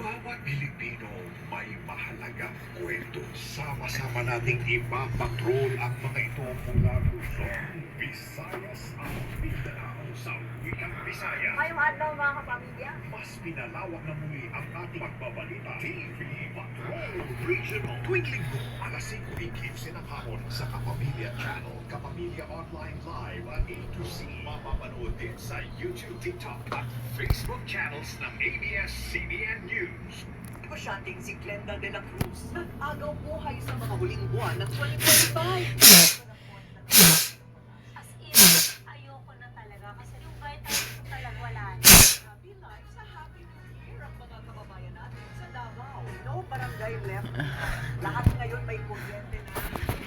Bawat Pilipino may mahalagang kwento. Sama-sama nating ipapatrol ang mga ito mula Luzon, Visayas at Mindanao sa wikang Bisaya. Ngayong adlaw mga kapamilya, Mas pinalawak na muli ang ating pagbabalita. TV Patrol Regional. Tuwing linggo, alas 5:15 ng hapon sa Kapamilya Channel. Kapamilya Online Live at A to Z. Mapapanood din sa YouTube, TikTok at Facebook channels ng ABS-CBN News. Pasyading si Glenda de la Cruz nag-agaw buhay sa mga huling buwan ng 2025. as in, ayoko na talaga kasi yung vitamins ko talaga wala na. Happy life sa Happy New Year ang mga kababayan natin sa Davao. No barangay left. Lahat ngayon may kuryente na.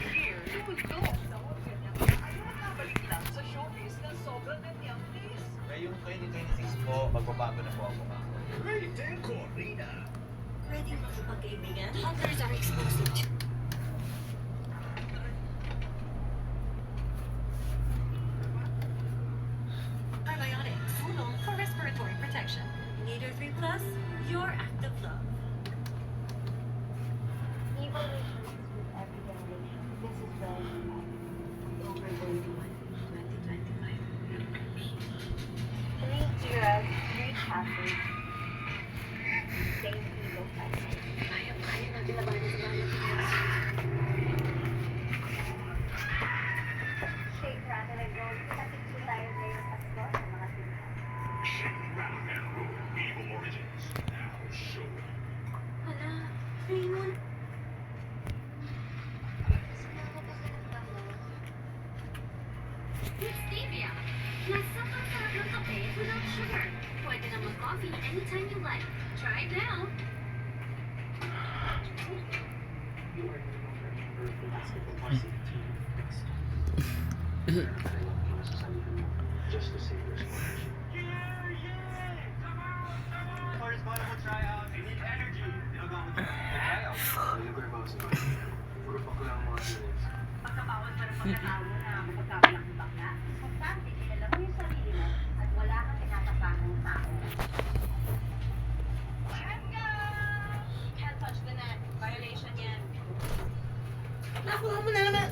Here, multo. Sa organ niya, ayaw nabalik lang sa showbiz na sobrang nanyang please. Ngayong 2026 po, magbabago na po ako. Rated Corina. Pwedeng makipagkaibigan. Others are exposed to Probiotics, Fulon for respiratory protection. Leader 3 Plus, your active love. Evolution is with every generation. This is where we are. October 31, 2025. 3 eras, 3 chapters. Same evil cycle. Kaya natin labanan sa mga Shake, rattle, and roll. Kapit po tayo ngayong Pasko sa mga sinta. Shake, rattle, and roll. Evil Origins. Now showing. Hala, Raymond. With stevia. Mas sarap ng kape without sugar. Pwede na mag-coffee anytime you like. Try it now. Correspondent tryout, you need energy. Ginagawa mo tryout. Pagkabawal pa ng pagkatao na magkakalang na, importante kilala mo yung sarili mo at wala kang tinatapangang tao. Let's go! Can't touch the net. Violation yan. Nakuha mo na naman.